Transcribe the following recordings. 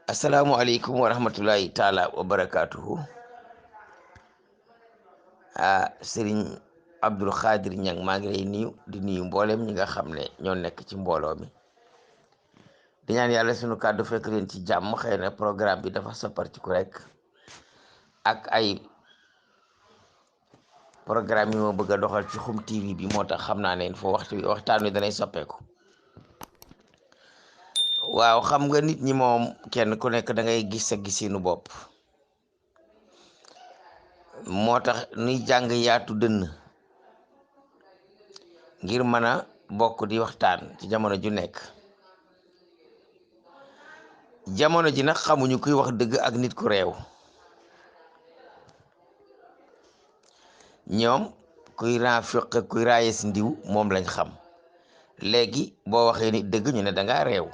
asalaamualeykum wa rahmatullahi taala wa barakaatuhu. Sëriñ Abdul Xaadir Ñang maa ngi lay nuyu di nuyu mboolem ñi nga xam ne ñoo nekk ci mbooloo mi di ñaan yàlla sunu kàddu fekk leen ci jàmm. Xëy na programme bi dafa soppartiku rek ak ay programme yi moo bëgg a doxal ci Xum TV bi, moo tax xam naa ne foo waxtaan wi danay soppeeku. waaw, xam nga nit ñi moom kenn ku nekk da ngay gis sa gisinu bopp, moo tax nuy jàng yaatu dënn ngir mën a bokk di waxtaan ci jamono ju nekk. jamono ji nag xamuñu kuy wax dëgg ak nit ku réew. ñoom kuy raafiq kuy raayes ndiw moom lañ xam. léegi boo waxee nit dëgg ñu ne dangaa réew.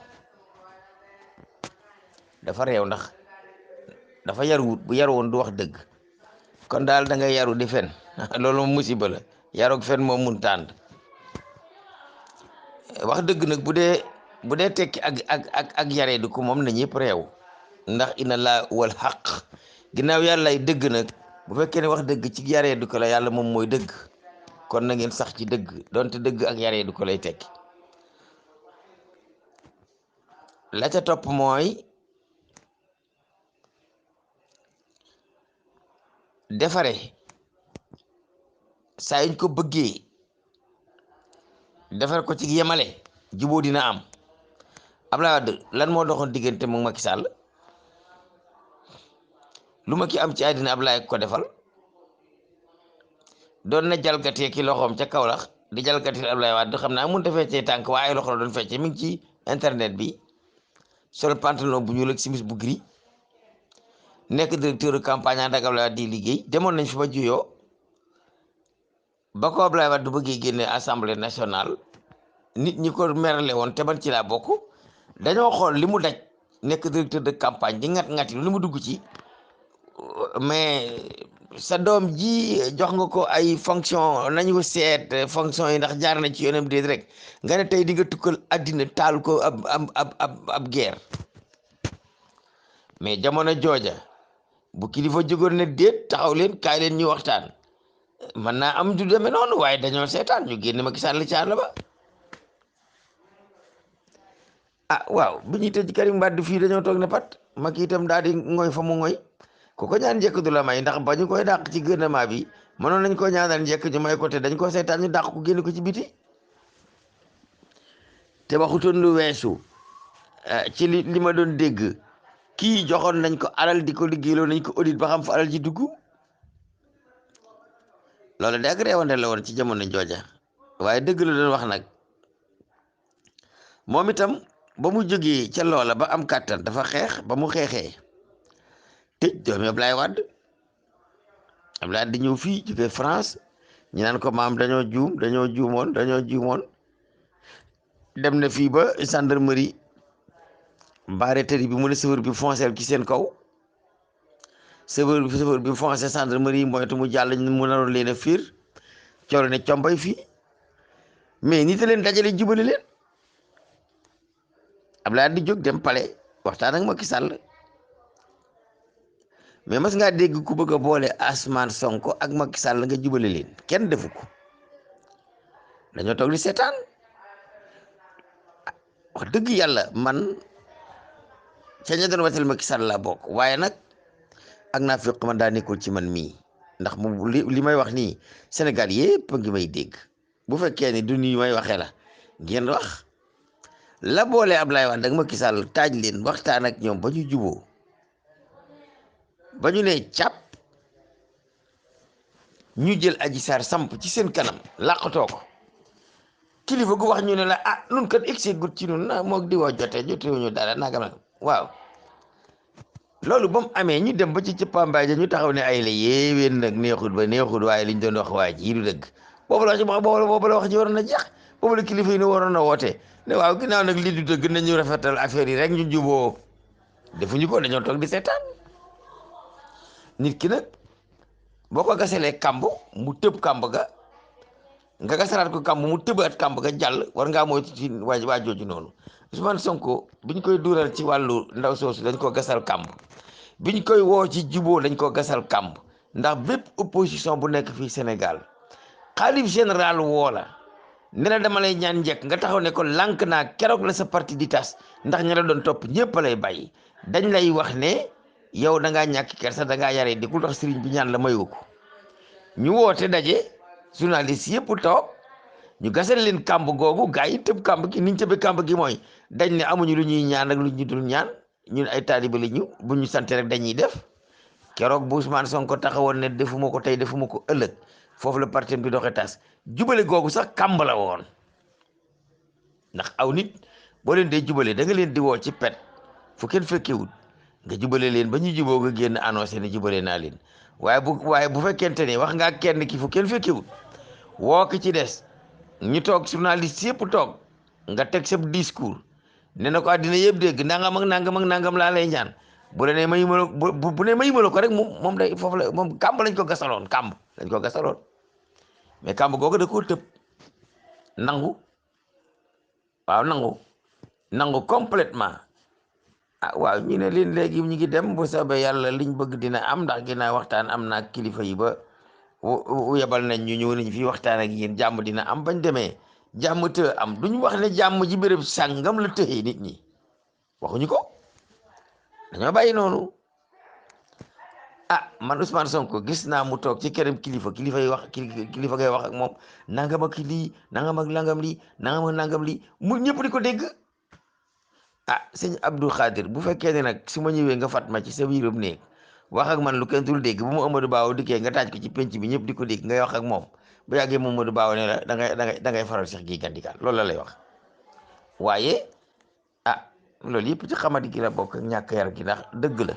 dafa réew ndax dafa yaruwut. bu yaruwoon du wax dëgg. kon daal da ngay yaru di fen loolu moom musiba la. yaroog fen moom mun tànd. wax dëgg nag bu dee tekki ak yaree di ko moom na ñëpp réew. ndax ina laa wal xaq, ginnaaw yàllay dëgg nag bu fekkee ne wax dëgg ci yaree di ko la, yàlla moom mooy dëgg. kon na ngeen sax ci dëgg, donte dëgg ak yaree di ko lay tekki. la ca topp mooy defare saa yuñ ko bëggee defar ko ci yemale jubóo dina am. Abdoulaye Wade lan moo doxoon diggante moom Macky Sall? lu ma ki am ci àddina Abdoulaye ko defal. doon na jalgatee ki loxoom ca Kaolack di jalgatee Abdoulaye Wade, xam naa mënut a feccee tànk waaye ay loxo la doon feccee. mi ngi ci internet bi sol pantalon bu ñuul ak simis bu gris, nekk directeur campagne ànd ak Abdoulaye Wade di liggéey. demoon nañ fi ba juyoo ba ko Abdoulaye Wade bëggee génne assemblée nationale, nit ñi ko merale woon te man ci laa bokk, dañoo xool li mu daj nekk directeur de campagne di ngat-ngati li mu dugg ci. mais sa doom ji jox nga ko ay fonction, nañu ko seet fonction yi ndax jaar na ci yoonam déet rek nga ne tey di nga tukkal àddina taal ko ab guerre. mais jamono jooja bu kilifa jógoon ne déet taxaw leen kaay leen ñu waxtaan, mën naa am du demee noonu, waaye dañoo seetaan ñu génn Macky Sall ci àll ba. waaw bi ñuy tëj Karim Wade fii dañoo toog ne pat Macky itam daal di ngoy fa mu ngoy. ku ko ñaan njëkk du la may, ndax ba ñu koy dàq ci gouvernement bi mënoon nañ ko ñaanal njëkk ñu may ko, te dañ ko seetaan ñu dàq ko génn ko ci biti. te waxutoon lu weesu ci li ma doon dégg, kii joxoon nañ ko alal di ko liggéeyloo nañ ko audit ba xam fa alal ji dugg. loolu de ak réewande la woon ci jamono jooja, waaye dëgg la doon wax nag. moom itam ba mu jógee ca loola ba am kàttan dafa xeex. ba mu xeexee tëj doomi Abdoulaye Wade. Abdoulaye Wade di ñëw fii jóge France, ñu naan ko maam dañoo juumoon dem na fii ba gendarmerie baare tëri bi mu ne chauffeur bi foncé ci seen kaw. chauffeur bi foncé gendarmerie moytu mu jàll, mu naroon leen a fiir coolo ne combay fii. mais nit a leen dajale jubale leen. Abdoulaye Wade di jóg dem palais waxtaan ak Macky Sall. mais mas ngaa dégg ku bëgg a boole Ousmane Sonko ak Macky Sall nga jubale leen? kenn defu ko. dañoo toog di seetaan. wax dëgg yàlla man ca ña doon watal Macky Sall laa bokk, waaye nag ak naa fekk man daa nekkul ci man mii, ndax moom li may wax nii Sénégal yépp ngi may dégg. bu fekkee ni du nii may waxee la ngeen wax. la boole Abdoulaye Wade ak Macky Sall taaj leen waxtaan ak ñoom ba ñu juboo, ba ñu ne càpp, ñu jël Adji Sarr samp ci seen kanam làqatoo ko. kilifa gu wax ñu ne la nun kat egsi gut ci nun na moog di woo jotewuñu dara nagam nag. waaw loolu ba mu amee ñu dem ba ci cëppambaay ja ñu taxaw ne ay la yéewéen nag neexut waaye liñ doon wax waa ji du dëgg. boobu la wax ji waroon na jeex. boobu la kilifa yi ne waroon na woote ne waaw ginnaaw nag lii du dëgg nañu rafetal affaire yi rek ñu juboo. defuñu ko, dañoo toog di seetaan. nit ki nag boo ko gasalee kamb mu tëb kamb ga, nga gasalaat ko kamb mu tëbaat kamb ga jàll, war ngaa moytu ci waa jooju noonu. Ousmane Sonko biñ koy duural ci wàllu ndaw soosu dañ ko gasal kàmb biñ koy woo ci juboo dañ ko gasal kàmb ndax bépp opposition bu nekk fii Sénégal xalif général woo la ne la dama lay ñaan njëkk nga taxaw ne ko lànk naa keroog la sa parti di tas ndax ña la doon topp ñëpp lay bàyyi dañ lay wax ne yow da ngaa ñàkk kersa da ngaa yaree di ku tax sëriñ bi ñaan la mayu ko ñu woote daje journaliste yëpp toog ñu gasal leen kàmb googu gaa yi tëb kàmb gi niñ tëbee kàmb gi mooy dañ ne amuñu lu ñuy ñaan ak lu ñu dul ñaan ñun ay taaliba la ñu bu ñu sante rek dañuy def keroog bu Ousmane Sonko taxawoon ne defuma ko tey defuma ko ëllëg foofu la parti bi doxee tas jubale googu sax kàmb la woon ndax aw nit boo leen dee jubale da nga leen di woo ci pet fu kenn fekkewul nga jubale leen ba ñu juboo nga génn annoncé ne jubale naa leen waaye bu fekkente ne wax ngaa kenn ki fu kenn fekkewul woo ki ci des ñu toog journaliste yëpp toog nga teg sa discours ne na ko àddina yëpp dégg nangam ak nangam ak nangam laa lay ñaan bu la nee mayuma bu ne mayuma la ko rek moom day foofu la moom kàmb lañ ko gasaloon kàmb lañ ko gasaloon mais kàmb googu da koo tëb nangu waaw nangu complètement waaw ñu ne leen léegi ñu ngi dem bu soobee yàlla liñ bëgg dina am ndax ginnaaw waxtaan am naa kilifa yi ba yebal nañ ñu ñëw nañ fii waxtaan ak yéen jàmm dina am bañ demee jàmm të am duñu wax ne jàmm ji béréb sàngam la tëxee nit ñi waxuñu ko dañoo bàyyi noonu man Ousmane Sonko gis naa mu toog ci këram kilifa yi wax kilifa ngay wax ak moom nangam ak lii nangam ak nangam lii nangam ak nangam lii mu ñëpp di ko dégg sëñ Abdou Khadir bu fekkee ne nag su ma ñëwee nga fat ma ci sa biirum néeg wax ak man lu kenn dul dégg bu mu Amadou Baaw dikkee nga taaj ko ci penc bi ñëpp di ko dégg ngay wax ak moom bu yàggee moom Amadou Baaw ne la da ngay faral Cheikh gi gandikaal loolu la lay wax waaye loolu yëpp ci xamadi gi la bokk ak ñàkk yar gi ndax dëgg la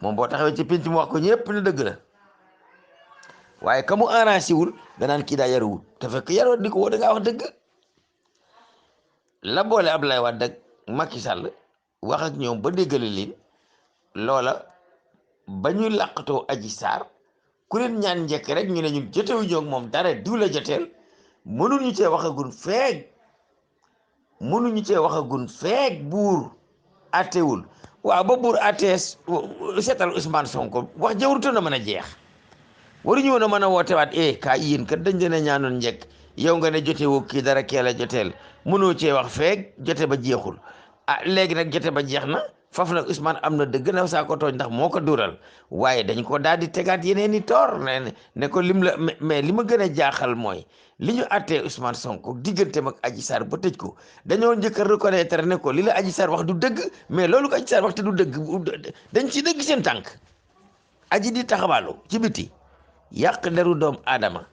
moom boo taxawee ci penc mu wax ko ñëpp ne dëgg la waaye ka mu arrangé wul danaan kii daa yaruwul te fekk yaroon di ko woo da ngaa wax dëgg la boole Abdoulaye Wade ak Macky Sall wax ak ñoom ba déggale leen loola ba ñu làqatoo Adji Sarr ku leen ñaan njëkk rek ñu ne ñun jotewuñu ak moom dara diw la joteel mënuñu cee waxagun feeg buur attewul waaw ba buur attee seetal Ousmane Sonko wax jawrutoon na mën a jeex waruñu woon a mën a wootewaat kaa yéen kat dañ leen a ñaanoon njëkk yow nga ne jotewoo kii dara kee la joteel mënoo cee wax feeg jote ba jeexul léegi nag jote ba jeex na faf nag Ousmane am na dëgg na saa ko tooñ ndax moo ko dural waaye dañ ko daal di tegaat yeneen i toor ne ko lim la mais li ma gën a jaaxal mooy li ñu attee Ousmane Sonko digganteem ak Adji Sarr ba tëj ko dañoo njëkk a reconnaître ne ko li la Adji Sarr wax du dëgg mais loolu ko Adji Sarr wax te du dëgg dañ ci dëgg seen tànk aji di taxawaalu ci biti yàq deru doom aadama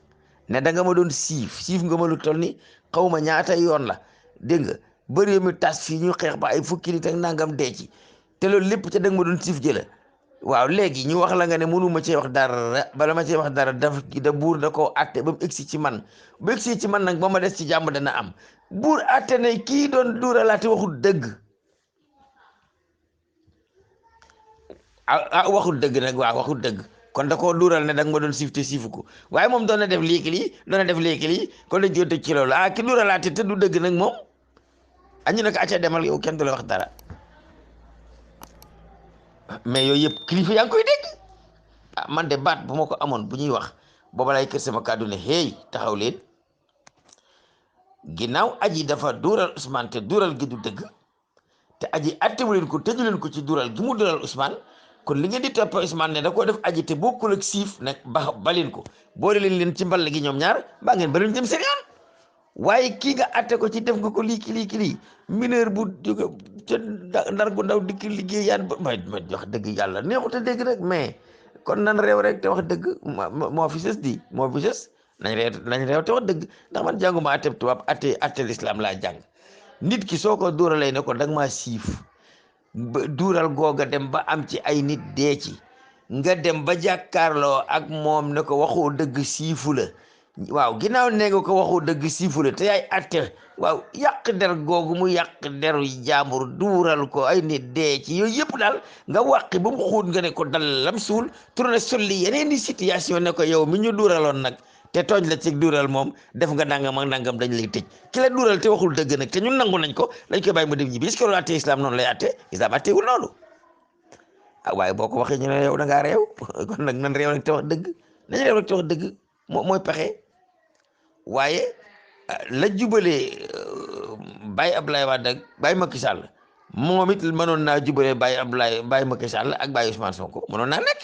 ne da nga ma doon siif nga ma lu toll ni xaw ma ñaata yoon la dégg nga bëri mi tas fii ñu xeex ba ay fukki nit ak nangam dee ci te loolu lépp ca da nga ma doon siif jëla waaw léegi ñu wax la nga ne mënuma cee wax dara bala ma cee wax dara da buur da koo atte ba mu egsi ci man bu egsi ci man nag ba ma des ci jàmm dana am buur atte ne kii doon duuralaate waxul dëgg waxul dëgg nag waaw waxul dëgg kon da koo duural ne da nga ma doon siif te siifu ko waaye moom doon na def léegi lii doon na def léegi lii kon dañ koy tëj ci loolu ki duuralaate te du dëgg nag moom añu nag acca demal yow kenn du la wax dara mais yooyu yëpp kilifa yaa ngi koy dégg man de baat bu ma ko amoon bu ñuy wax booba lay kër sama kàddu ne hey taxaw leen ginnaaw aji dafa duural Ousmane te duural gi du dëgg te aji attewu leen ko tëju leen ko ci duural gi mu duural Ousmane kon li ngeen di topp Ousmane ne da koo def aji te bokkul ak siif nag baleen ko boole leen ci mball gi ñoom ñaar mbaa ngeen baleen dem seen yoon waaye kii nga atte ko ci def nga ko lii ki lii mineur bu jóge ca ndar gu ndaw dikk liggéey yaan ba ma wax dëgg yàlla neexut a dégg rek mais kon nan réew rek te wax dëgg moo fi sës nañ réew te wax dëgg ndax man jànguma atteb tubaab atte l'islam laa jàng nit ki soo ko duuralee ne ko da nga maa siif ba duural googa dem ba am ci ay nit dee ci nga dem ba jàkkaarloo ak moom ne ko waxoo dëgg siifu la waaw ginnaaw nee nga ko waxoo dëgg siifu la te yaay atte waaw yàq der googu mu yàq deru jaambur duural ko ay nit dee ci yooyu yëpp daal nga wàqi ba mu xuut nga ne ko dal lam suul tourné solli yeneen di situation ne ko yow mi ñu duuraloon nag te tooñ la ci duural moom def nga nangam ak nangam dañ lay tëj ki la duural te waxul dëgg nag te ñun nangu nañ ko dañ koy bàyyi mu dem ñibbi est-ce que loolu atte islam noonu lay atte islam attewul noonu ah waaye boo ko waxee ñu ne yow da ngaa réew kon nag nan réew nag te wax dëgg nañ réew nag te wax dëgg mooy pexe waaye la jubalee Baye Abdoulaye Wade ak Baye Macky Sall moom it mënoon naa jubalee Baye Macky Sall ak Baye Ousmane Sonko mënoon naa nekk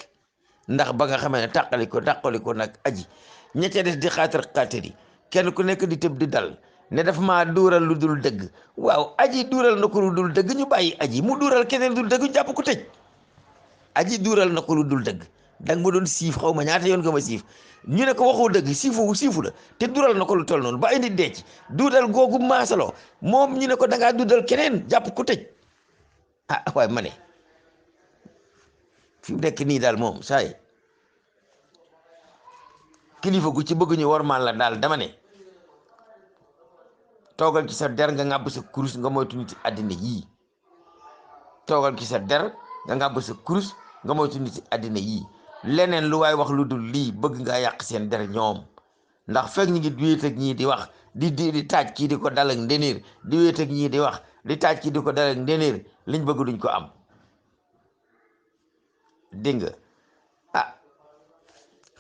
ndax ba nga xamee ne tàqali ko nag aji ñette des di xaatar yi kenn ku nekk di tëb di dal ne daf maa duural lu dul dëgg waaw aji duural na ko lu dul dëgg ñu bàyyi aji mu duural keneen dul dëgg ñu jàpp ko tëj aji duural na ko lu dul dëgg danga ma doon siif xaw ma ñaata yoon nga ma siif ñu ne ko waxoo dëgg siifu la te duural na ko lu toll noonu ba indi dee ci duudal googu maasaloo moom ñu ne ko dangaa duudal keneen jàpp ko tëj ah waaye ma ne fi mu nekk nii daal moom saa yi kilifa gu ci bëgg ñu wormaal la daal dama ne toogal ci sa der nga ngàbb sa kurus nga moytu nit àddina yii toogal ci sa der nga ngàbb sa kurus nga moytu nit àddina yii leneen lu waay wax lu dul lii bëgg nga yàq seen der ñoom ndax fekk ñu ngi wéet ak ñii di wax di taaj kii di ko dal ak ndeneer di wéet ak ñii di wax di taaj kii di ko dal ak ndeneer liñ bëgg duñ ko am dégg nga ah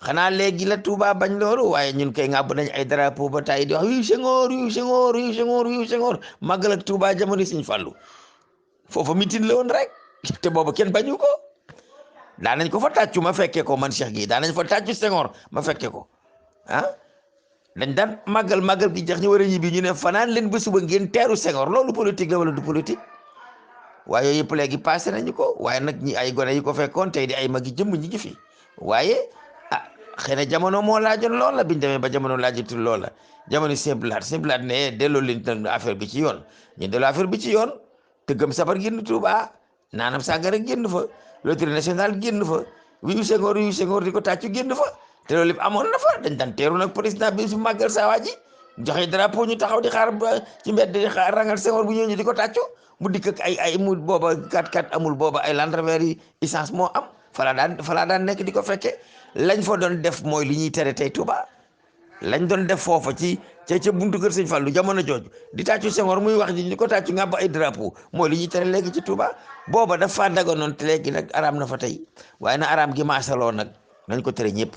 xanaa léegi la Touba bañ loolu waaye ñun kay ngàbb nañ ay drapeau ba tay di wax wiiw Senghor wiiw Senghor wiiw Senghor wiiw Senghor màggal ak Touba jamono Sëñ Fallu foofa mitin la woon rek te boobu kenn bañu ko daan nañ ko fa tàccu ma fekkee ko man Cheikh gi daan nañ fa tàccu Senghor ma fekkee ko ah dañ daan màggal gi jax ñu war a ñibbi ñu ne fanaan leen ba suba ngeen teeru Senghor loolu politique la wala du politique waaye yooyu yëpp léegi passé nañu ko waaye nag ñi ay gone yi ko fekkoon tey di ay magi jëmm ñi ngi fi waaye ah xëy na jamono moo laajoon loola biñ demee ba jamono laajatul loola jamono simplaat ne delloo leen affaire bi ci yoon ñu delloo affaire bi ci yoon te gëm sabar génn Touba naanam sàngara génn fa loterie nationale génn fa wiiw Senghor di ko tàccu génn fa te loolu lépp amoon na fa dañ daan teeru nag président bi su màggal saa waa ji joxe drapeau ñu taxaw di xaar ci mbedd di xaar rangal Senghor bu ñëw ñu di ko tàccu mu dikk ak ay mu booba 4x4 amul booba ay Land Rover yi essence moo am falaa daan nekk di ko fekke lañ fa doon def mooy li ñuy tere tey Touba lañ doon def foofa ca buntu kër Sëñ Fallu jamono jooju di tàccu Senghor muy wax ji ñu ko tàccu ngàbb ay drapeau mooy li ñuy tere léegi ci Touba booba dafa daga noonu te léegi nag araam na fa tey waaye na araam gi maasaloo nag nañ ko tere ñëpp